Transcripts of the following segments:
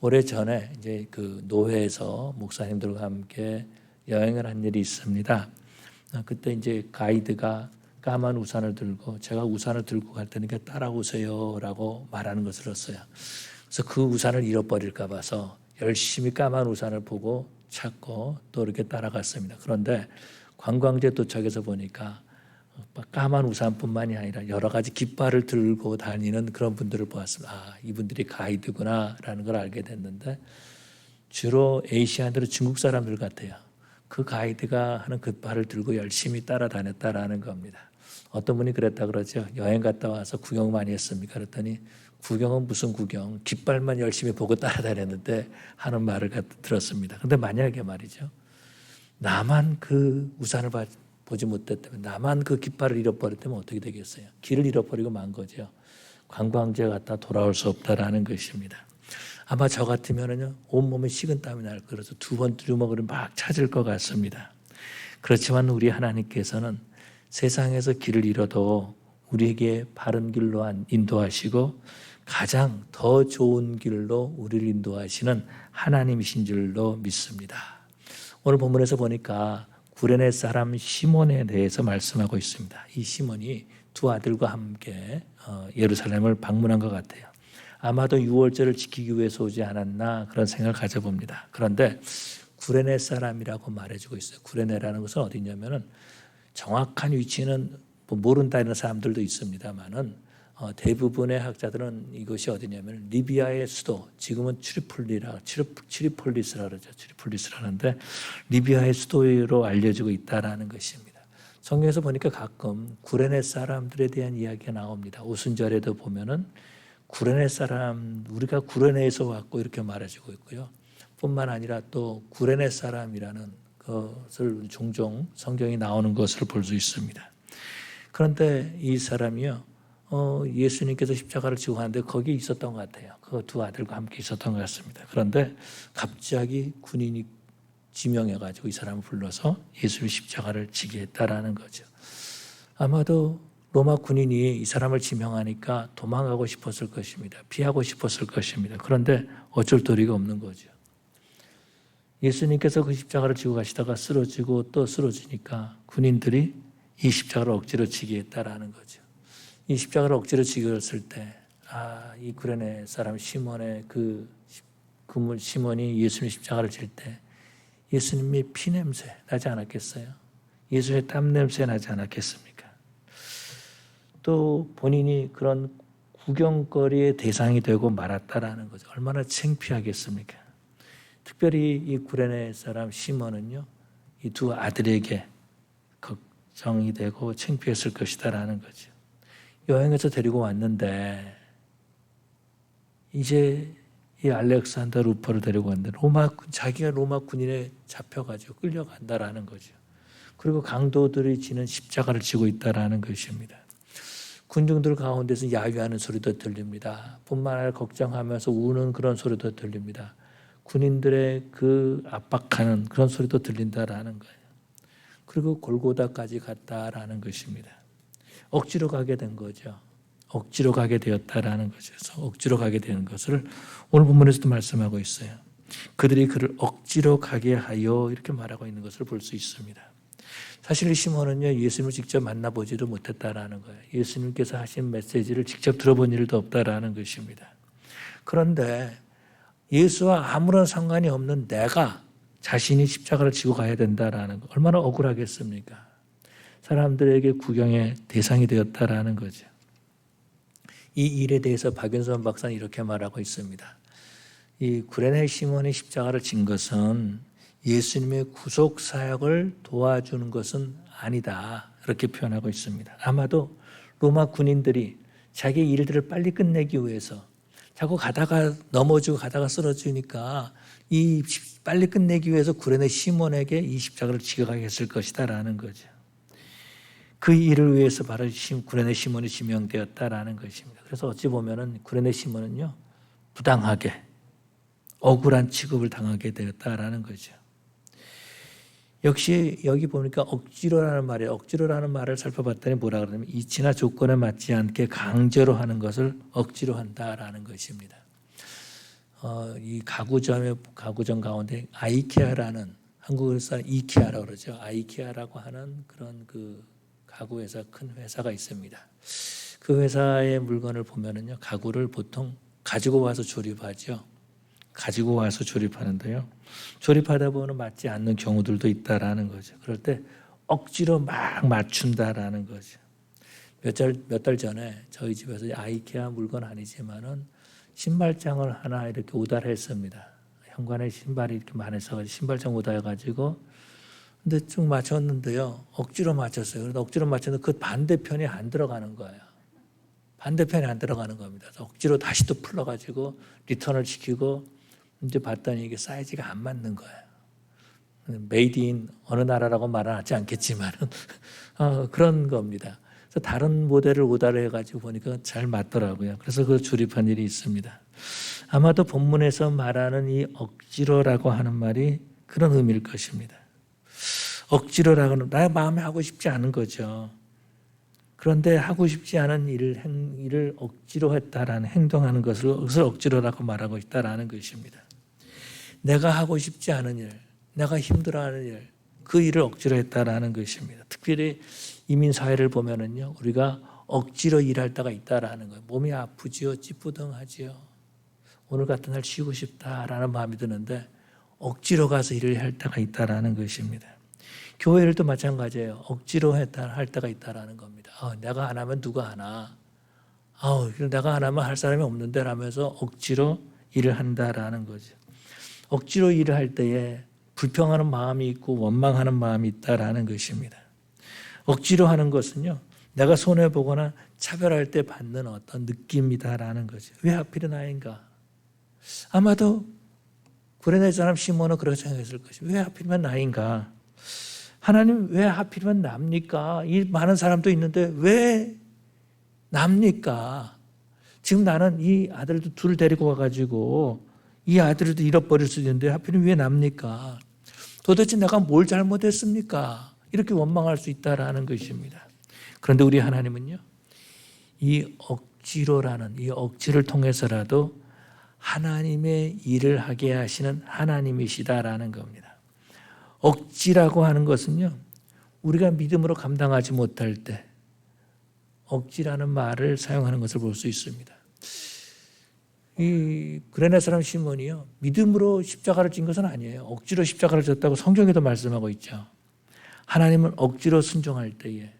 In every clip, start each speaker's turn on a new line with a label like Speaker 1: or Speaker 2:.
Speaker 1: 오래전에 이제 그 노회에서 목사님들과 함께 여행을 한 일이 있습니다. 그때 이제 가이드가 까만 우산을 들고 제가 우산을 들고 갈 테니까 따라오세요라고 말하는 것을 들었어요. 그래서 그 우산을 잃어버릴까 봐서 열심히 까만 우산을 보고 찾고 또 이렇게 따라갔습니다. 그런데 관광지에 도착해서 보니까 까만 우산뿐만이 아니라 여러 가지 깃발을 들고 다니는 그런 분들을 보았습니다. 아, 이분들이 가이드구나라는 걸 알게 됐는데 주로 아시아인들은 중국 사람들 같아요. 그 가이드가 하는 깃발을 들고 열심히 따라다녔다라는 겁니다. 어떤 분이 그랬다 그러죠. 여행 갔다 와서 구경 많이 했습니까? 그랬더니 구경은 무슨 구경, 깃발만 열심히 보고 따라다녔는데 하는 말을 들었습니다. 그런데 만약에 말이죠. 나만 그 우산을 보지 못했다면, 나만 그 깃발을 잃어버렸다면 어떻게 되겠어요? 길을 잃어버리고 만 거죠. 관광지에 갔다 돌아올 수 없다라는 것입니다. 아마 저 같으면은요, 온몸에 식은땀이 날 거라서 두 번 주먹으로 막 찾을 것 같습니다. 그렇지만 우리 하나님께서는 세상에서 길을 잃어도 우리에게 바른 길로 인도하시고 가장 더 좋은 길로 우리를 인도하시는 하나님이신 줄로 믿습니다. 오늘 본문에서 보니까 구레네 사람 시몬에 대해서 말씀하고 있습니다. 이 시몬이 두 아들과 함께 예루살렘을 방문한 것 같아요. 아마도 유월절을 지키기 위해서 오지 않았나 그런 생각을 가져봅니다. 그런데 구레네 사람이라고 말해주고 있어요. 구레네라는 것은 어디냐면은 정확한 위치는 모른다 이런 사람들도 있습니다만은 대부분의 학자들은 이것이 어디냐면 리비아의 수도, 지금은 트리폴리스라 그러죠. 트리폴리스라는데 리비아의 수도로 알려지고 있다라는 것입니다. 성경에서 보니까 가끔 구레네 사람들에 대한 이야기가 나옵니다. 오순절에도 보면은 구레네 사람, 우리가 구레네에서 왔고 이렇게 말해주고 있고요. 뿐만 아니라 또 구레네 사람이라는 것을 종종 성경이 나오는 것을 볼 수 있습니다. 그런데 이 사람이요, 예수님께서 십자가를 지고 가는데 거기 있었던 것 같아요. 그 두 아들과 함께 있었던 것 같습니다. 그런데 갑자기 군인이 지명해가지고 이 사람을 불러서 예수님 십자가를 지게 했다라는 거죠. 아마도 로마 군인이 이 사람을 지명하니까 도망가고 싶었을 것입니다. 피하고 싶었을 것입니다. 그런데 어쩔 도리가 없는 거죠. 예수님께서 그 십자가를 지고 가시다가 쓰러지고 또 쓰러지니까 군인들이 이 십자가를 억지로 지게 했다라는 거죠. 이 십자가를 억지로 지었을 때, 이 구레네 사람 시몬의 시몬이 예수님 십자가를 질 때 예수님의 피냄새 나지 않았겠어요? 예수님의 땀냄새 나지 않았겠습니까? 또 본인이 그런 구경거리의 대상이 되고 말았다라는 거죠. 얼마나 창피하겠습니까? 특별히 이 구레네 사람 시몬은요, 이 두 아들에게 걱정이 되고 창피했을 것이다라는 거죠. 여행에서 데리고 왔는데 이제 이 알렉산더 루퍼를 데리고 왔는데 자기가 로마 군인에 잡혀가지고 끌려간다라는 거죠. 그리고 강도들이 지는 십자가를 지고 있다라는 것입니다. 군중들 가운데서 야유하는 소리도 들립니다. 뿐만 아니라 걱정하면서 우는 그런 소리도 들립니다. 군인들의 그 압박하는 그런 소리도 들린다라는 거예요. 그리고 골고다까지 갔다라는 것입니다. 억지로 가게 된 거죠. 억지로 가게 되었다라는 거죠. 그래서 억지로 가게 되는 것을 오늘 본문에서도 말씀하고 있어요. 그들이 그를 억지로 가게 하여 이렇게 말하고 있는 것을 볼 수 있습니다. 사실 이 시몬은요, 예수님을 직접 만나보지도 못했다라는 거예요. 예수님께서 하신 메시지를 직접 들어본 일도 없다라는 것입니다. 그런데 예수와 아무런 상관이 없는 내가 자신이 십자가를 지고 가야 된다라는 거, 얼마나 억울하겠습니까? 사람들에게 구경의 대상이 되었다라는 거죠. 이 일에 대해서 박윤선 박사는 이렇게 말하고 있습니다. 이 구레네 시몬이 십자가를 진 것은 예수님의 구속 사역을 도와주는 것은 아니다. 이렇게 표현하고 있습니다. 아마도 로마 군인들이 자기 일들을 빨리 끝내기 위해서 자꾸 가다가 넘어지고 가다가 쓰러지니까 이 빨리 끝내기 위해서 구레네 시몬에게 이 십자가를 지게 했을 것이다라는 거죠. 그 일을 위해서 바로 구레네 시몬이 지명되었다라는 것입니다. 그래서 어찌 보면은 구레네 시몬은요, 부당하게 억울한 취급을 당하게 되었다라는 거죠. 역시 여기 보니까 억지로라는 말이에요. 억지로라는 말을 살펴봤더니 뭐라 그러냐면 이치나 조건에 맞지 않게 강제로 하는 것을 억지로 한다라는 것입니다. 이 가구점 가운데 아이케아라는 한국에서 이케아라고 그러죠. 아이케아라고 하는 그런 그 가구 회사 큰 회사가 있습니다. 그 회사의 물건을 보면은요, 가구를 보통 가지고 와서 조립하죠. 가지고 와서 조립하는데요. 조립하다 보면 맞지 않는 경우들도 있다라는 거죠. 그럴 때 억지로 막 맞춘다라는 거죠. 몇 달 전에 저희 집에서 아이케아 물건 아니지만은 신발장을 하나 이렇게 오달했습니다. 현관에 신발이 이렇게 많이 있어가지고 신발장 오달해가지고 근데 쭉 맞췄는데요. 억지로 맞췄어요. 그래서 억지로 맞췄는데 그 반대편이 안 들어가는 거예요. 반대편이 안 들어가는 겁니다. 그래서 억지로 다시 또 풀러가지고 리턴을 시키고 이제 봤더니 이게 사이즈가 안 맞는 거예요. 메이드 인 어느 나라라고 말은 하지 않겠지만 그런 겁니다. 그래서 다른 모델을 오달해가지고 보니까 잘 맞더라고요. 그래서 그걸 조립한 일이 있습니다. 아마도 본문에서 말하는 이 억지로라고 하는 말이 그런 의미일 것입니다. 억지로라고는 나의 마음에 하고 싶지 않은 거죠. 그런데 하고 싶지 않은 일을 억지로 했다라는 행동하는 것을 억지로라고 말하고 있다라는 것입니다. 내가 하고 싶지 않은 일, 내가 힘들어하는 일, 그 일을 억지로 했다라는 것입니다. 특별히 이민 사회를 보면은요, 우리가 억지로 일할 때가 있다라는 거예요. 몸이 아프지요, 찌뿌둥하지요. 오늘 같은 날 쉬고 싶다라는 마음이 드는데 억지로 가서 일을 할 때가 있다라는 것입니다. 교회 일도 마찬가지예요. 억지로 할 때가 있다라는 겁니다. 내가 안 하면 누가 하나? 내가 안 하면 할 사람이 없는데 라면서 억지로 일을 한다라는 거죠. 억지로 일을 할 때에 불평하는 마음이 있고 원망하는 마음이 있다라는 것입니다. 억지로 하는 것은요, 내가 손해보거나 차별할 때 받는 어떤 느낌이다라는 거죠. 왜 하필은 나인가? 아마도 구레네 사람 시몬은 그렇게 생각했을 것이고, 왜 하필이면 나인가? 하나님 왜 하필이면 납니까? 이 많은 사람도 있는데 왜 납니까? 지금 나는 이 아들도 둘 데리고 와가지고 이 아들도 잃어버릴 수 있는데 하필이면 왜 납니까? 도대체 내가 뭘 잘못했습니까? 이렇게 원망할 수 있다라는 것입니다. 그런데 우리 하나님은요, 이 억지로라는 이 억지를 통해서라도 하나님의 일을 하게 하시는 하나님이시다라는 겁니다. 억지라고 하는 것은요, 우리가 믿음으로 감당하지 못할 때 억지라는 말을 사용하는 것을 볼 수 있습니다. 이 구레네 사람 시몬이요, 믿음으로 십자가를 진 것은 아니에요. 억지로 십자가를 졌다고 성경에도 말씀하고 있죠. 하나님은 억지로 순종할 때에,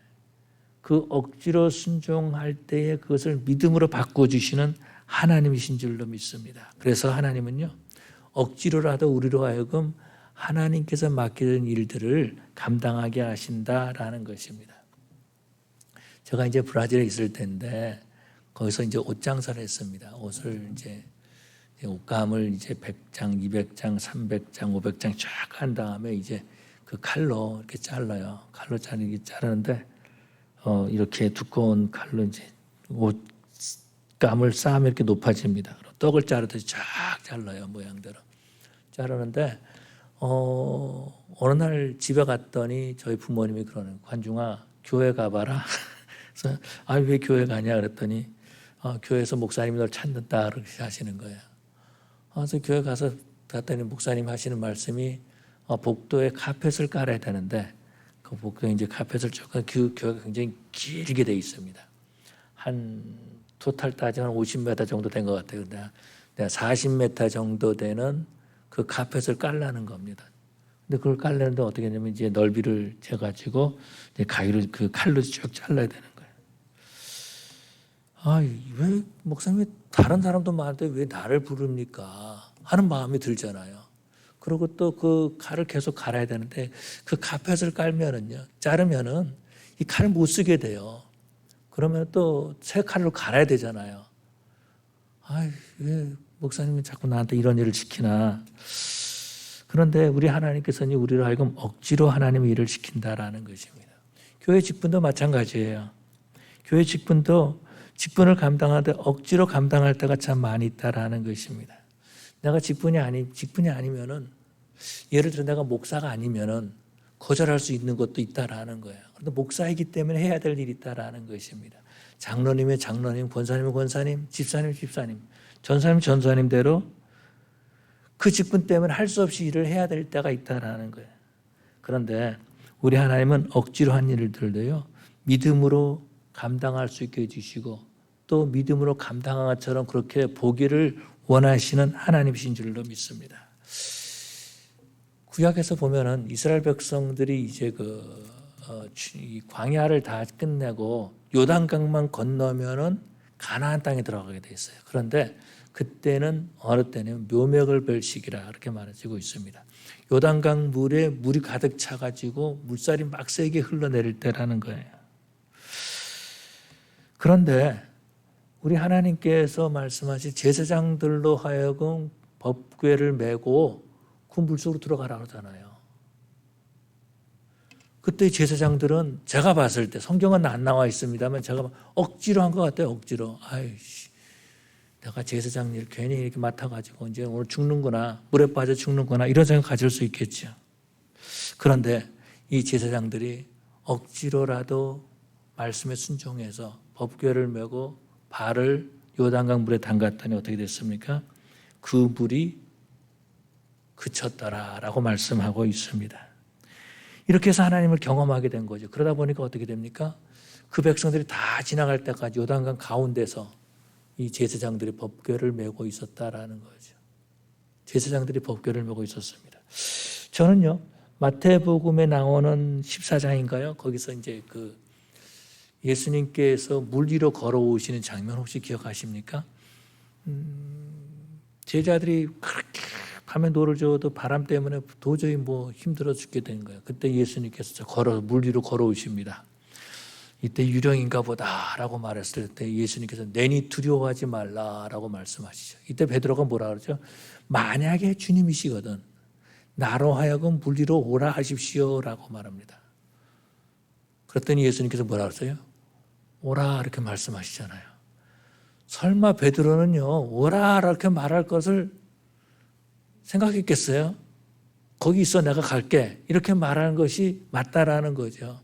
Speaker 1: 그 억지로 순종할 때에 그것을 믿음으로 바꿔주시는 하나님이신 줄로 믿습니다. 그래서 하나님은요, 억지로라도 우리로 하여금 하나님께서 맡기는 일들을 감당하게 하신다라는 것입니다. 제가 이제 브라질에 있을 때인데 거기서 이제 옷 장사를 했습니다. 옷을 이제 옷감을 이제 100장, 200장, 300장, 500장 쫙 한 다음에 이제 그 칼로 이렇게 잘라요. 칼로 자르는데 이렇게 두꺼운 칼로 이제 옷감을 쌓으면 이렇게 높아집니다. 떡을 자르듯이 쫙 잘라요, 모양대로. 자르는데 어느 날 집에 갔더니 저희 부모님이 그러는, 관중아 교회 가봐라. 그래서 왜 교회 가냐 그랬더니 교회에서 목사님이 널 찾는다 그렇게 하시는 거예요. 그래서 교회 갔더니 목사님 하시는 말씀이 복도에 카펫을 깔아야 되는데 그 복도에 이제 카펫을 조금, 그 교회가 굉장히 길게 돼 있습니다. 한 토탈 따지면 50m 정도 된 것 같아요. 내가 40m 정도 되는 그 카펫을 깔라는 겁니다. 근데 그걸 깔려는데 어떻게 하냐면 이제 넓이를 재가지고 이제 가위로 그 칼로 쭉 잘라야 되는 거예요. 왜 목사님이 다른 사람도 많은데 왜 나를 부릅니까? 하는 마음이 들잖아요. 그리고 또 그 칼을 계속 갈아야 되는데 그 카펫을 깔면은요, 자르면은 이 칼을 못 쓰게 돼요. 그러면 또 새 칼로 갈아야 되잖아요. 왜 목사님이 자꾸 나한테 이런 일을 시키나. 그런데 우리 하나님께서는 우리를 하여금 억지로 하나님의 일을 시킨다라는 것입니다. 교회 직분도 마찬가지예요. 교회 직분도 직분을 감당하되 억지로 감당할 때가 참 많이 있다라는 것입니다. 내가 직분이 아니면은, 예를 들어 내가 목사가 아니면은 거절할 수 있는 것도 있다라는 거예요. 그런데 목사이기 때문에 해야 될 일이 있다라는 것입니다. 장로님의 장로님, 권사님의 권사님, 집사님 집사님, 전사님 전사님대로 그 직분 때문에 할 수 없이 일을 해야 될 때가 있다라는 거예요. 그런데 우리 하나님은 억지로 한 일들도요, 믿음으로 감당할 수 있게 해주시고 또 믿음으로 감당한 것처럼 그렇게 보기를 원하시는 하나님이신 줄로 믿습니다. 구약에서 보면은 이스라엘 백성들이 이제 이 광야를 다 끝내고 요단강만 건너면은 가나안 땅에 들어가게 돼 있어요. 그런데 그때는 어느 때는 묘맥을 별 시기라 이렇게 말해지고 있습니다. 요단강 물에 물이 가득 차가지고 물살이 막 세게 흘러내릴 때라는 거예요. 그런데 우리 하나님께서 말씀하신 제사장들로 하여금 법궤를 메고 그 물속으로 들어가라 그러잖아요. 그때 제사장들은 제가 봤을 때 성경은 안 나와 있습니다만 제가 억지로 한 것 같아요. 억지로. 아이씨, 내가 제사장 일 괜히 이렇게 맡아가지고 이제 오늘 죽는구나, 물에 빠져 죽는구나 이런 생각 가질 수 있겠죠. 그런데 이 제사장들이 억지로라도 말씀에 순종해서 법궤를 메고 발을 요단강 물에 담갔더니 어떻게 됐습니까? 그 물이 그쳤더라라고 말씀하고 있습니다. 이렇게 해서 하나님을 경험하게 된 거죠. 그러다 보니까 어떻게 됩니까? 그 백성들이 다 지나갈 때까지 요단강 가운데서 이 제사장들이 법궤를 메고 있었다라는 거죠. 제사장들이 법궤를 메고 있었습니다. 저는요, 마태복음에 나오는 14장인가요? 거기서 이제 예수님께서 물 위로 걸어오시는 장면 혹시 기억하십니까? 제자들이 그렇게 밤에 노를 저어도 바람 때문에 도저히 힘들어 죽게 된 거예요. 그때 예수님께서 물 위로 걸어오십니다. 이때 유령인가 보다라고 말했을 때 예수님께서 내니 두려워하지 말라라고 말씀하시죠. 이때 베드로가 뭐라 그러죠? 만약에 주님이시거든 나로 하여금 물 위로 오라 하십시오라고 말합니다. 그랬더니 예수님께서 뭐라 그랬어요? 오라 이렇게 말씀하시잖아요. 설마 베드로는요 오라 이렇게 말할 것을 생각했겠어요? 거기 있어 내가 갈게 이렇게 말하는 것이 맞다라는 거죠.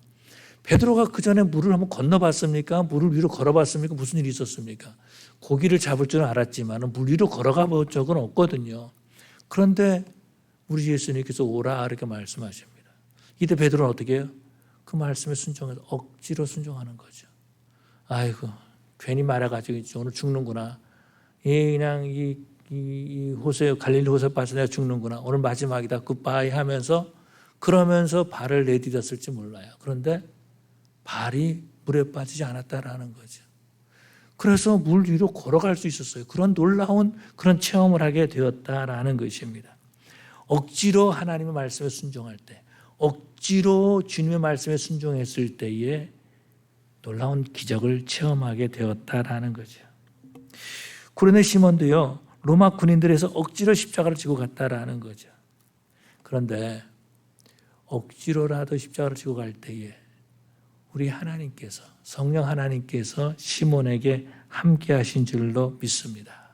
Speaker 1: 베드로가 그 전에 물을 한번 건너봤습니까? 물을 위로 걸어봤습니까? 무슨 일이 있었습니까? 고기를 잡을 줄은 알았지만 물 위로 걸어가 본 적은 없거든요. 그런데 우리 예수님께서 오라 이렇게 말씀하십니다. 이때 베드로는 어떻게 해요? 그 말씀에 순종해서 억지로 순종하는 거죠. 아이고 괜히 말해가지고 오늘 죽는구나. 그냥 이 호세 갈릴리 호세 빠져 내가 죽는구나. 오늘 마지막이다. 굿바이 하면서 그러면서 발을 내디뎠을지 몰라요. 그런데 발이 물에 빠지지 않았다라는 거죠. 그래서 물 위로 걸어갈 수 있었어요. 그런 놀라운 그런 체험을 하게 되었다라는 것입니다. 억지로 하나님의 말씀에 순종할 때, 억지로 주님의 말씀에 순종했을 때에 놀라운 기적을 체험하게 되었다라는 거죠. 구레네 시몬도요, 로마 군인들에서 억지로 십자가를 지고 갔다라는 거죠. 그런데 억지로라도 십자가를 지고 갈 때에 우리 하나님께서, 성령 하나님께서 시몬에게 함께 하신 줄로 믿습니다.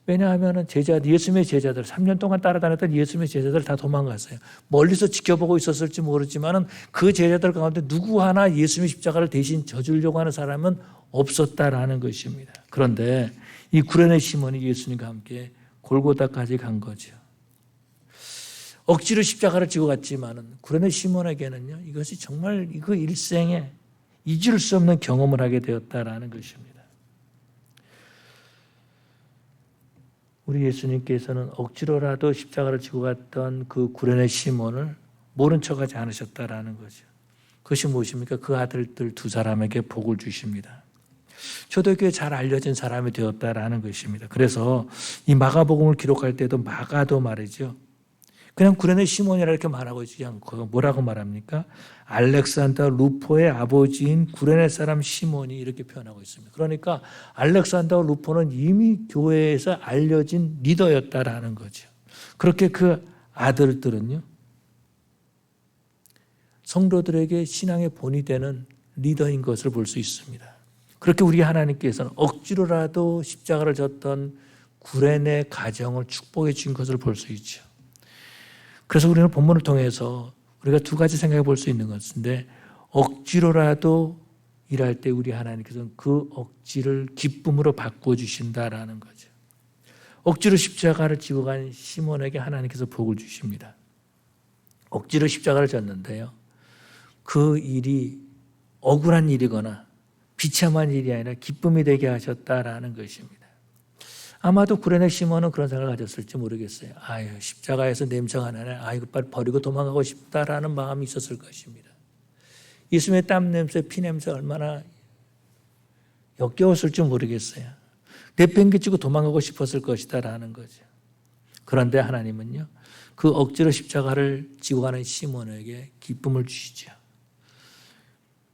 Speaker 1: 왜냐하면 예수님의 제자들, 3년 동안 따라다녔던 예수님의 제자들 다 도망갔어요. 멀리서 지켜보고 있었을지 모르지만 그 제자들 가운데 누구 하나 예수님의 십자가를 대신 져주려고 하는 사람은 없었다라는 것입니다. 그런데 이 구레네 시몬이 예수님과 함께 골고다까지 간 거죠. 억지로 십자가를 지고 갔지만 구레네 시몬에게는요, 이것이 정말 그 일생에 잊을 수 없는 경험을 하게 되었다라는 것입니다. 우리 예수님께서는 억지로라도 십자가를 지고 갔던 그 구레네 시몬을 모른 척하지 않으셨다라는 거죠. 그것이 무엇입니까? 그 아들들 두 사람에게 복을 주십니다. 초대교회에 잘 알려진 사람이 되었다라는 것입니다. 그래서 이 마가복음을 기록할 때도 마가도 말이죠. 그냥 구레네 시몬이라 이렇게 말하고 있지 않고 뭐라고 말합니까? 알렉산더 루포의 아버지인 구레네 사람 시몬이 이렇게 표현하고 있습니다. 그러니까 알렉산더 루포는 이미 교회에서 알려진 리더였다라는 거죠. 그렇게 그 아들들은요, 성도들에게 신앙의 본이 되는 리더인 것을 볼 수 있습니다. 그렇게 우리 하나님께서는 억지로라도 십자가를 졌던 구레네 가정을 축복해 주신 것을 볼 수 있죠. 그래서 우리는 본문을 통해서 우리가 두 가지 생각해 볼 수 있는 것인데, 억지로라도 일할 때 우리 하나님께서는 그 억지를 기쁨으로 바꾸어 주신다라는 거죠. 억지로 십자가를 지고 간 시몬에게 하나님께서 복을 주십니다. 억지로 십자가를 졌는데요. 그 일이 억울한 일이거나 비참한 일이 아니라 기쁨이 되게 하셨다라는 것입니다. 아마도 구레네 시몬은 그런 생각을 가졌을지 모르겠어요. 아유, 십자가에서 냄새가 나네. 아이고, 빨리 버리고 도망가고 싶다라는 마음이 있었을 것입니다. 예수님의 땀 냄새, 피 냄새 얼마나 역겨웠을지 모르겠어요. 내팽개치고 도망가고 싶었을 것이다라는 거죠. 그런데 하나님은요, 그 억지로 십자가를 지고 가는 시몬에게 기쁨을 주시죠.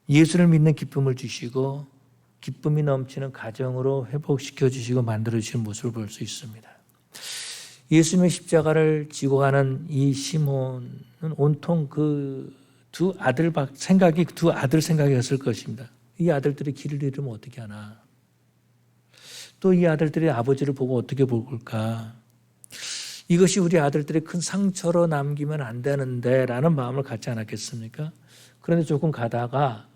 Speaker 1: 예수를 믿는 기쁨을 주시고 기쁨이 넘치는 가정으로 회복시켜 주시고 만들어 주시는 모습을 볼 수 있습니다. 예수님의 십자가를 지고 가는 이 시몬은 온통 그 두 아들 생각이었을 것입니다. 이 아들들이 길을 잃으면 어떻게 하나? 또 이 아들들이 아버지를 보고 어떻게 볼까? 이것이 우리 아들들의 큰 상처로 남기면 안 되는데 라는 마음을 갖지 않았겠습니까? 그런데 조금 가다가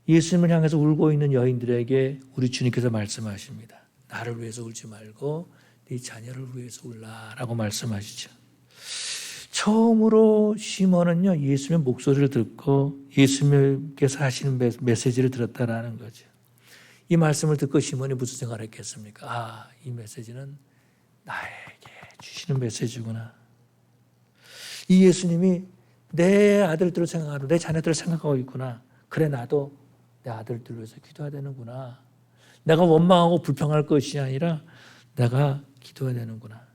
Speaker 1: 예수님을 향해서 울고 있는 여인들에게 우리 주님께서 말씀하십니다. 나를 위해서 울지 말고 네 자녀를 위해서 울라라고 말씀하시죠. 처음으로 시몬은요, 예수님의 목소리를 듣고 예수님께서 하시는 메시지를 들었다라는 거죠. 이 말씀을 듣고 시몬이 무슨 생각을 했겠습니까? 아, 이 메시지는 나에게 주시는 메시지구나. 이 예수님이 내 아들들을 생각하고 내 자녀들을 생각하고 있구나. 그래, 나도 내 아들들을 위해서 기도해야 되는구나. 내가 원망하고 불평할 것이 아니라 내가 기도해야 되는구나.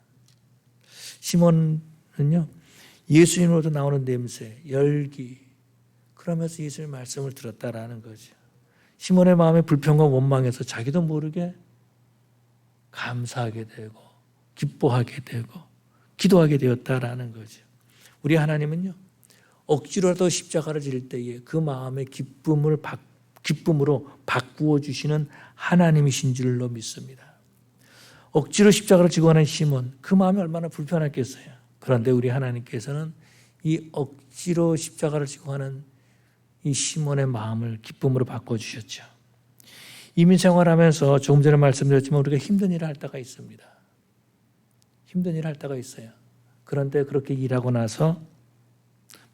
Speaker 1: 시몬은요, 예수님으로부터 나오는 냄새, 열기, 그러면서 예수님의 말씀을 들었다라는 거죠. 시몬의 마음에 불평과 원망에서 자기도 모르게 감사하게 되고 기뻐하게 되고 기도하게 되었다라는 거죠. 우리 하나님은요, 억지로라도 십자가를 질 때에 그 마음의 기쁨으로 바꾸어 주시는 하나님이신 줄로 믿습니다. 억지로 십자가를 지고 가는 시몬, 그 마음이 얼마나 불편했겠어요. 그런데 우리 하나님께서는 이 억지로 십자가를 지고 가는 이 시몬의 마음을 기쁨으로 바꿔주셨죠. 이민 생활하면서 조금 전에 말씀드렸지만 우리가 힘든 일을 할 때가 있습니다. 힘든 일을 할 때가 있어요. 그런데 그렇게 일하고 나서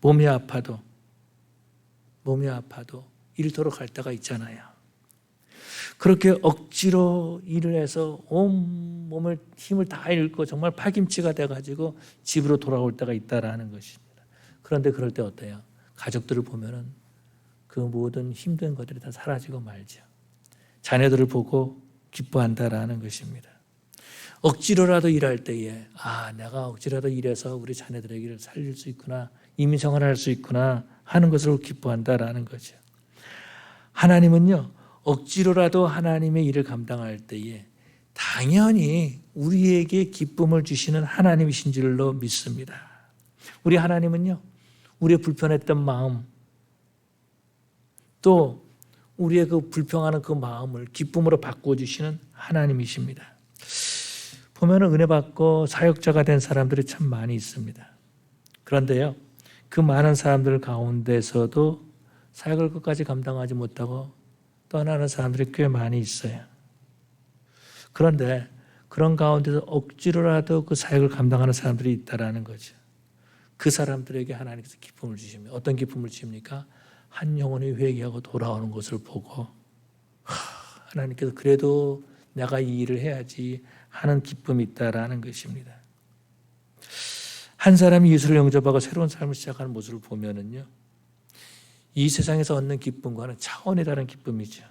Speaker 1: 몸이 아파도 일터로 갈 때가 있잖아요. 그렇게 억지로 일을 해서 온 몸을 힘을 다 잃고 정말 파김치가 돼가지고 집으로 돌아올 때가 있다라는 것입니다. 그런데 그럴 때 어때요? 가족들을 보면은 그 모든 힘든 것들이 다 사라지고 말죠. 자녀들을 보고 기뻐한다라는 것입니다. 억지로라도 일할 때에 내가 억지로라도 일해서 우리 자녀들에게 살릴 수 있구나, 이민생활을 할 수 있구나 하는 것을 기뻐한다라는 거죠. 하나님은요, 억지로라도 하나님의 일을 감당할 때에 당연히 우리에게 기쁨을 주시는 하나님이신 줄로 믿습니다. 우리 하나님은요, 우리의 불편했던 마음, 또 우리의 그 불평하는 그 마음을 기쁨으로 바꿔주시는 하나님이십니다. 보면 은혜 받고 사역자가 된 사람들이 참 많이 있습니다. 그런데요, 그 많은 사람들 가운데서도 사역을 끝까지 감당하지 못하고 떠나는 사람들이 꽤 많이 있어요. 그런데 그런 가운데서 억지로라도 그 사역을 감당하는 사람들이 있다라는 거죠. 그 사람들에게 하나님께서 기쁨을 주십니다. 어떤 기쁨을 주십니까? 한 영혼이 회개하고 돌아오는 것을 보고 하나님께서 그래도 내가 이 일을 해야지 하는 기쁨이 있다라는 것입니다. 한 사람이 예수를 영접하고 새로운 삶을 시작하는 모습을 보면은요, 이 세상에서 얻는 기쁨과는 차원이 다른 기쁨이죠.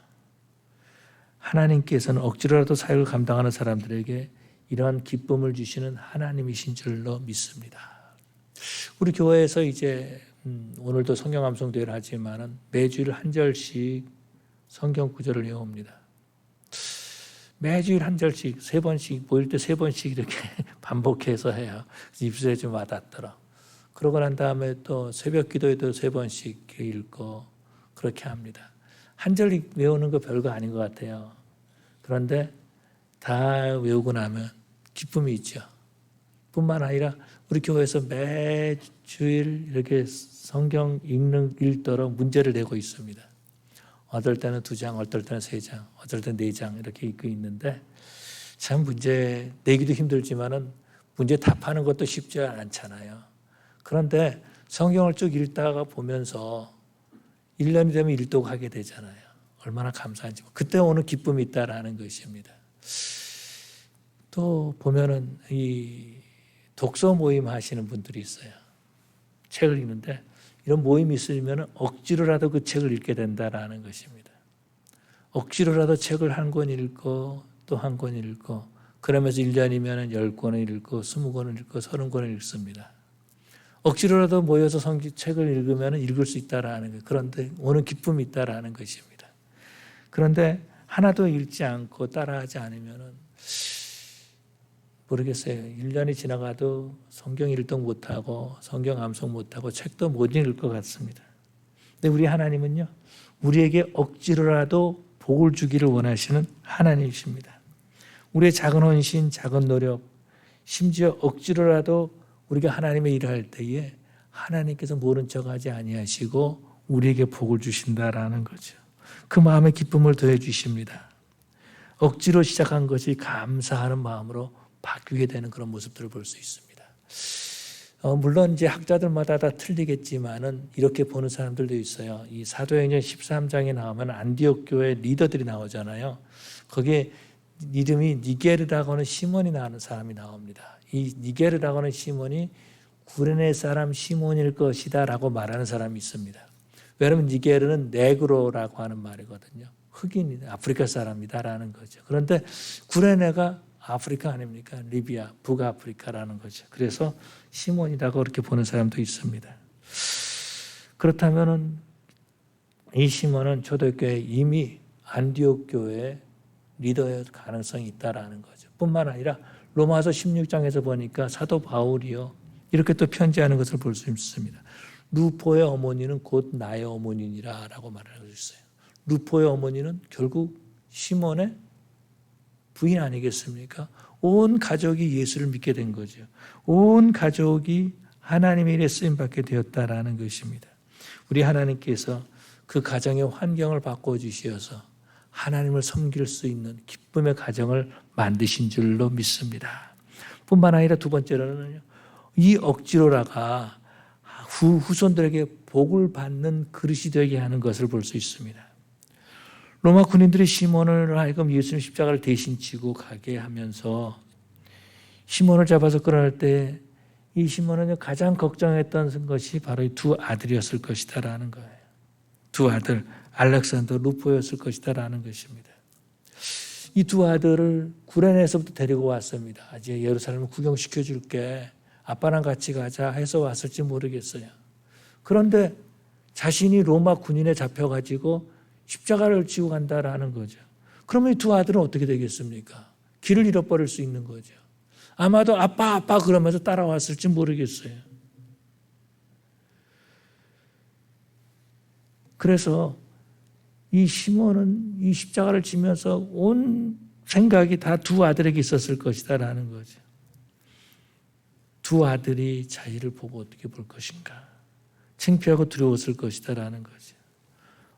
Speaker 1: 하나님께서는 억지로라도 사역을 감당하는 사람들에게 이러한 기쁨을 주시는 하나님이신 줄로 믿습니다. 우리 교회에서 이제 오늘도 성경 암송대회를 하지만은 매주일 한 절씩 성경 구절을 외웁니다. 매주일 한 절씩, 3번씩, 모일 때 3번씩 이렇게 반복해서 해요. 입술에 좀 와닿더라. 그러고 난 다음에 또 새벽 기도에도 3번씩 읽고 그렇게 합니다. 한 절 외우는 거 별거 아닌 것 같아요. 그런데 다 외우고 나면 기쁨이 있죠. 뿐만 아니라 우리 교회에서 매주일 이렇게 성경 읽도록 문제를 내고 있습니다. 어떨 때는 2장, 어떨 때는 3장, 어떨 때는 4장 이렇게 읽고 있는데 참 문제 내기도 힘들지만은 문제 답하는 것도 쉽지 않잖아요. 그런데 성경을 쭉 읽다가 보면서 1년이 되면 일독하게 되잖아요. 얼마나 감사한지. 그때 오는 기쁨이 있다라는 것입니다. 또 보면은 이 독서 모임 하시는 분들이 있어요. 책을 읽는데 이런 모임이 있으면 억지로라도 그 책을 읽게 된다라는 것입니다. 억지로라도 책을 한 권 읽고 또 한 권 읽고 그러면서 1년이면 10권을 읽고 20권을 읽고 30권을 읽습니다. 억지로라도 모여서 책을 읽으면 읽을 수 있다라는 것. 그런데 오는 기쁨이 있다라는 것입니다. 그런데 하나도 읽지 않고 따라하지 않으면 모르겠어요. 1년이 지나가도 성경 일독 못하고 성경 암송 못하고 책도 못 읽을 것 같습니다. 근데 우리 하나님은요. 우리에게 억지로라도 복을 주기를 원하시는 하나님이십니다. 우리의 작은 헌신, 작은 노력, 심지어 억지로라도 우리가 하나님의 일을 할 때에 하나님께서 모른 척하지 아니하시고 우리에게 복을 주신다라는 거죠. 그 마음의 기쁨을 더해 주십니다. 억지로 시작한 것이 감사하는 마음으로 바뀌게 되는 그런 모습들을 볼 수 있습니다. 물론 이제 학자들마다 다 틀리겠지만은 이렇게 보는 사람들도 있어요. 이 사도행전 13장에 나오면 안디옥 교회 리더들이 나오잖아요. 거기에 이름이 니게르라고 하는 시몬이 나오는 사람이 나옵니다. 이 니게르라고 하는 시몬이 구레네 사람 시몬일 것이다 라고 말하는 사람이 있습니다. 왜냐하면 니게르는 네그로라고 하는 말이거든요. 흑인, 아프리카 사람이다라는 거죠. 그런데 구레네가 아프리카 아닙니까? 리비아, 북아프리카라는 거죠. 그래서 시몬이라고 그렇게 보는 사람도 있습니다. 그렇다면은 이 시몬은 초대교회 이미 안디옥 교회 리더의 가능성이 있다라는 거죠. 뿐만 아니라 로마서 16장에서 보니까 사도 바울이요. 이렇게 또 편지하는 것을 볼 수 있습니다. 루포의 어머니는 곧 나의 어머니니라 라고 말하고 있어요. 루포의 어머니는 결국 시몬의 부인 아니겠습니까? 온 가족이 예수를 믿게 된 거죠. 온 가족이 하나님의 일에 쓰임받게 되었다라는 것입니다. 우리 하나님께서 그 가정의 환경을 바꿔주시어서 하나님을 섬길 수 있는 기쁨의 가정을 만드신 줄로 믿습니다. 뿐만 아니라 두 번째로는요. 이 억지로라가 후손들에게 복을 받는 그릇이 되게 하는 것을 볼 수 있습니다. 로마 군인들이 시몬을 하여금 예수님 십자가를 대신 지고 가게 하면서 시몬을 잡아서 끌어낼 때 이 시몬은 가장 걱정했던 것이 바로 이 두 아들이었을 것이다라는 거예요. 두 아들 알렉산더 루포였을 것이다라는 것입니다. 이 두 아들을 구레네에서부터 데리고 왔습니다. 이제 예루살렘을 구경시켜 줄게. 아빠랑 같이 가자 해서 왔을지 모르겠어요. 그런데 자신이 로마 군인에 잡혀가지고 십자가를 지고 간다라는 거죠. 그러면 이 두 아들은 어떻게 되겠습니까? 길을 잃어버릴 수 있는 거죠. 아마도 아빠 아빠 그러면서 따라왔을지 모르겠어요. 그래서 이 시몬은 이 십자가를 지면서 온 생각이 다 두 아들에게 있었을 것이다라는 거죠. 두 아들이 자기를 보고 어떻게 볼 것인가. 창피하고 두려웠을 것이다라는 거죠.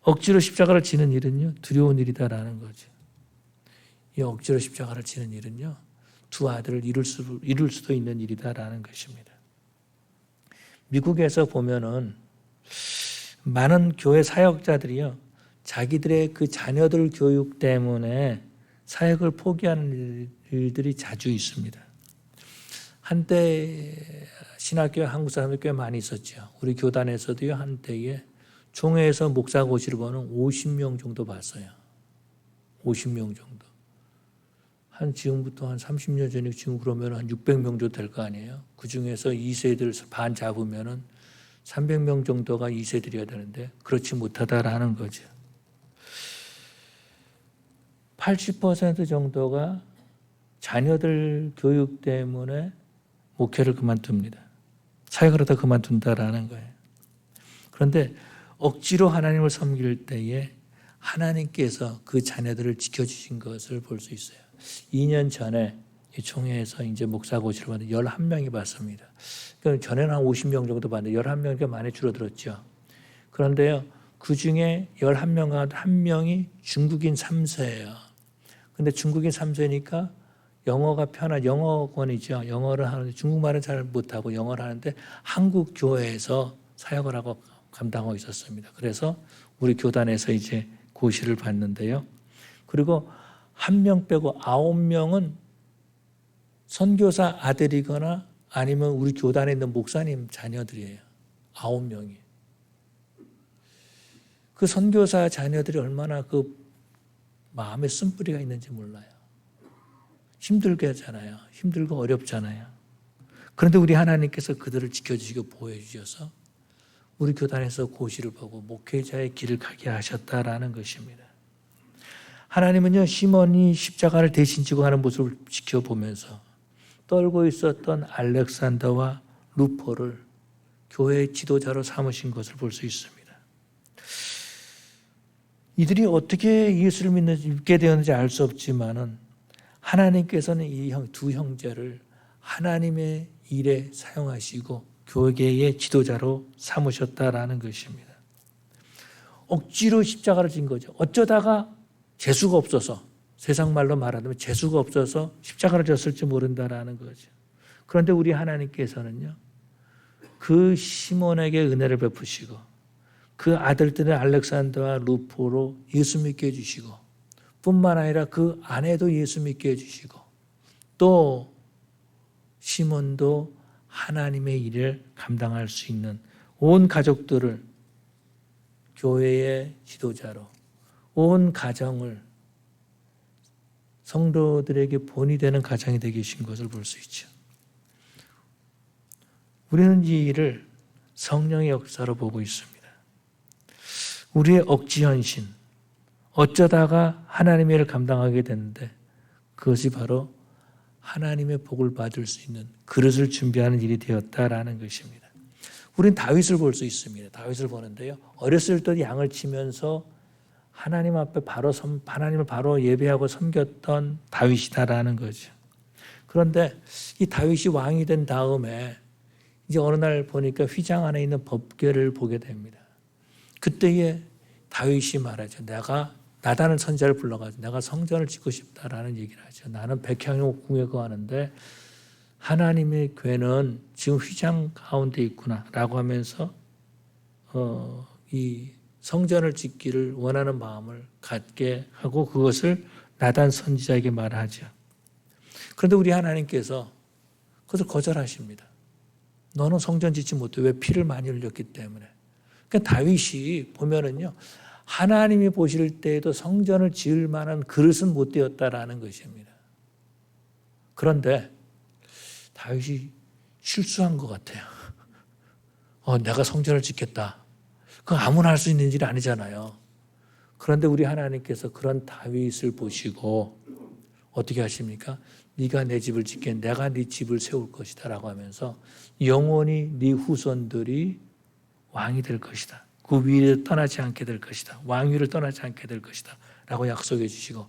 Speaker 1: 억지로 십자가를 지는 일은요. 두려운 일이다라는 거죠. 이 억지로 십자가를 지는 일은요. 두 아들을 잃을 수도 있는 일이다라는 것입니다. 미국에서 보면은 많은 교회 사역자들이요. 자기들의 그 자녀들 교육 때문에 사역을 포기하는 일들이 자주 있습니다. 한때 신학교에 한국 사람들 꽤 많이 있었죠. 우리 교단에서도요. 한때에 총회에서 목사 고시를 보는 50명 정도 봤어요. 50명 정도. 지금부터 한 30년 전에 지금 그러면 한 600명 정도 될 거 아니에요. 그중에서 2세들 반 잡으면은 300명 정도가 2세들이어야 되는데 그렇지 못하다라는 거죠. 80% 정도가 자녀들 교육 때문에 목회를 그만둡니다. 사역을 하다 그만둔다라는 거예요. 그런데 억지로 하나님을 섬길 때에 하나님께서 그 자녀들을 지켜주신 것을 볼 수 있어요. 2년 전에 이 총회에서 이제 목사 고시를 봤는데 11명이 봤습니다. 그러니까 전에는 한 50명 정도 봤는데 11명이 많이 줄어들었죠. 그런데요, 그 중에 11명 가운데 한 명이 중국인 3세예요. 근데 중국인 3세니까 영어가 영어권이죠. 영어를 하는데 중국말은 잘 못하고 영어를 하는데 한국 교회에서 사역을 하고 감당하고 있었습니다. 그래서 우리 교단에서 이제 고시를 받는데요. 그리고 한 명 빼고 9명은 선교사 아들이거나 아니면 우리 교단에 있는 목사님 자녀들이에요. 9명이. 그 선교사 자녀들이 얼마나 그 마음에 쓴뿌리가 있는지 몰라요. 힘들게 하잖아요. 힘들고 어렵잖아요. 그런데 우리 하나님께서 그들을 지켜주시고 보호해주셔서 우리 교단에서 고시를 보고 목회자의 길을 가게 하셨다라는 것입니다. 하나님은요, 시몬이 십자가를 대신 지고 가는 모습을 지켜보면서 떨고 있었던 알렉산더와 루포를 교회의 지도자로 삼으신 것을 볼 수 있습니다. 이들이 어떻게 예수를 믿게 되었는지 알 수 없지만은 하나님께서는 이 두 형제를 하나님의 일에 사용하시고 교회의 지도자로 삼으셨다라는 것입니다. 억지로 십자가를 진 거죠. 어쩌다가 재수가 없어서, 세상 말로 말하면 재수가 없어서 십자가를 졌을지 모른다라는 거죠. 그런데 우리 하나님께서는요, 그 시몬에게 은혜를 베푸시고 그 아들들의 알렉산더와 루포로 예수 믿게 해주시고 뿐만 아니라 그 아내도 예수 믿게 해주시고 또 시몬도 하나님의 일을 감당할 수 있는 온 가족들을 교회의 지도자로 온 가정을 성도들에게 본이 되는 가정이 되게 하신 것을 볼 수 있죠. 우리는 이 일을 성령의 역사로 보고 있습니다. 우리의 억지 헌신, 어쩌다가 하나님의 일을 감당하게 됐는데 그것이 바로 하나님의 복을 받을 수 있는 그릇을 준비하는 일이 되었다라는 것입니다. 우리는 다윗을 볼 수 있습니다. 다윗을 보는데요. 어렸을 때 양을 치면서 하나님 앞에 하나님을 바로 예배하고 섬겼던 다윗이다라는 거죠. 그런데 이 다윗이 왕이 된 다음에 이제 어느 날 보니까 휘장 안에 있는 법궤를 보게 됩니다. 그때에 다윗이 말하죠. 내가 나단을 선지자를 불러가지고 내가 성전을 짓고 싶다라는 얘기를 하죠. 나는 백향목 궁에 거하는데 하나님의 궤는 지금 휘장 가운데 있구나라고 하면서 이 성전을 짓기를 원하는 마음을 갖게 하고 그것을 나단 선지자에게 말하죠. 그런데 우리 하나님께서 그것을 거절하십니다. 너는 성전 짓지 못해. 왜? 피를 많이 흘렸기 때문에. 그러니까 다윗이 보면은요, 하나님이 보실 때에도 성전을 지을 만한 그릇은 못 되었다라는 것입니다. 그런데 다윗이 실수한 것 같아요. 내가 성전을 짓겠다. 그건 아무나 할 수 있는 일이 아니잖아요. 그런데 우리 하나님께서 그런 다윗을 보시고 어떻게 하십니까? 네가 내 집을 짓게 내가 네 집을 세울 것이다 라고 하면서 영원히 네 후손들이 왕이 될 것이다. 그 위를 떠나지 않게 될 것이다. 왕위를 떠나지 않게 될 것이다 라고 약속해 주시고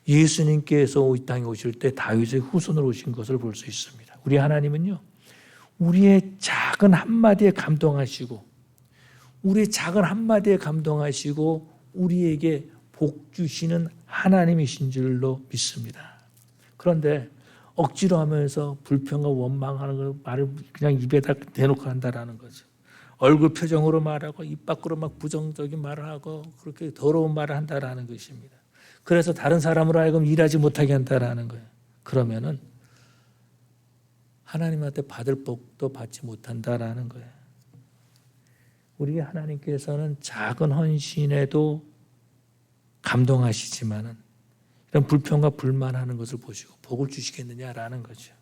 Speaker 1: 예수님께서 이 땅에 오실 때 다윗의 후손으로 오신 것을 볼 수 있습니다. 우리 하나님은요, 우리의 작은 한마디에 감동하시고 우리의 작은 한마디에 감동하시고 우리에게 복 주시는 하나님이신 줄로 믿습니다. 그런데 억지로 하면서 불평과 원망하는 걸 말을 그냥 입에다 대놓고 한다라는 거죠. 얼굴 표정으로 말하고 입 밖으로 막 부정적인 말을 하고 그렇게 더러운 말을 한다라는 것입니다. 그래서 다른 사람으로 하여금 일하지 못하게 한다라는 거예요. 그러면은 하나님한테 받을 복도 받지 못한다라는 거예요. 우리 하나님께서는 작은 헌신에도 감동하시지만은 이런 불평과 불만하는 것을 보시고 복을 주시겠느냐라는 거죠.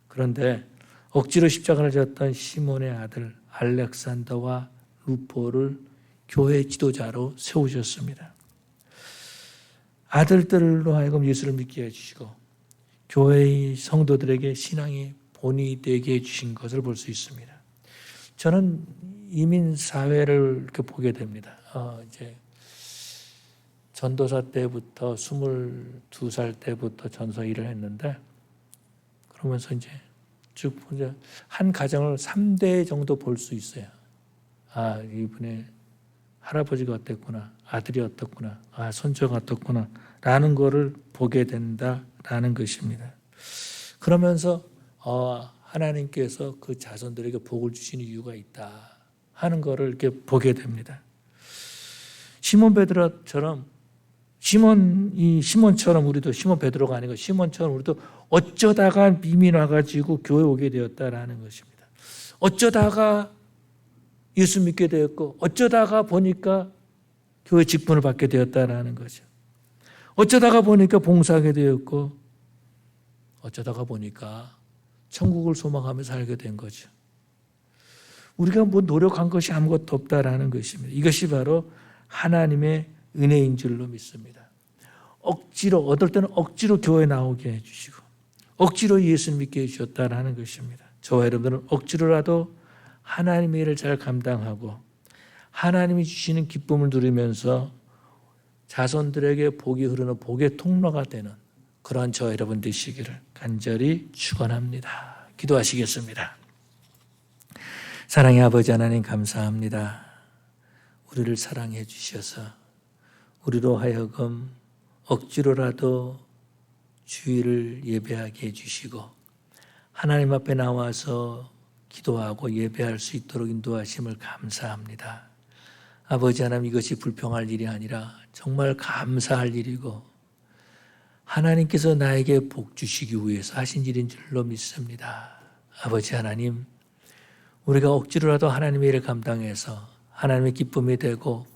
Speaker 1: 그런데 억지로 십자가를 졌던 시몬의 아들 알렉산더와 루포를 교회 지도자로 세우셨습니다. 아들들로 하여금 예수를 믿게 해주시고 교회의 성도들에게 신앙의 본이 되게 해주신 것을 볼 수 있습니다. 저는 이민 사회를 이렇게 보게 됩니다. 이제 전도사 때부터 22살 때부터 전서 일을 했는데 그러면서 이제 쭉 보자 한 가정을 3대 정도 볼 수 있어요. 아, 이분의 할아버지가 어땠구나, 아들이 어떻구나, 손자가 어떻구나 라는 거를 보게 된다 라는 것입니다. 그러면서 하나님께서 그 자손들에게 복을 주시는 이유가 있다 하는 것을 이렇게 보게 됩니다. 시몬 베드로처럼 시몬처럼 우리도 시몬 베드로가 아니고 시몬처럼 우리도 어쩌다가 믿음이 와가지고 교회 오게 되었다라는 것입니다. 어쩌다가 예수 믿게 되었고 어쩌다가 보니까 교회 직분을 받게 되었다라는 거죠. 어쩌다가 보니까 봉사하게 되었고 어쩌다가 보니까 천국을 소망하며 살게 된 거죠. 우리가 뭐 노력한 것이 아무것도 없다라는 것입니다. 이것이 바로 하나님의 은혜인 줄로 믿습니다. 억지로 어떨 때는 억지로 교회 나오게 해주시고 억지로 예수 믿게 해주셨다라는 것입니다. 저와 여러분들은 억지로라도 하나님의 일을 잘 감당하고 하나님이 주시는 기쁨을 누리면서 자손들에게 복이 흐르는 복의 통로가 되는 그러한 저와 여러분 되시기를 간절히 축원합니다. 기도하시겠습니다. 사랑의 아버지 하나님 감사합니다. 우리를 사랑해 주셔서 우리로 하여금 억지로라도 주일을 예배하게 해주시고 하나님 앞에 나와서 기도하고 예배할 수 있도록 인도하심을 감사합니다. 아버지 하나님 이것이 불평할 일이 아니라 정말 감사할 일이고 하나님께서 나에게 복 주시기 위해서 하신 일인 줄로 믿습니다. 아버지 하나님 우리가 억지로라도 하나님의 일을 감당해서 하나님의 기쁨이 되고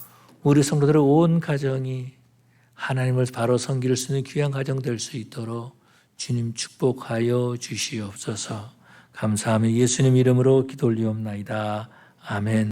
Speaker 1: 우리 성도들의 온 가정이 하나님을 바로 섬길 수 있는 귀한 가정 될 수 있도록 주님 축복하여 주시옵소서. 감사하며 예수님 이름으로 기도 올리옵나이다. 아멘.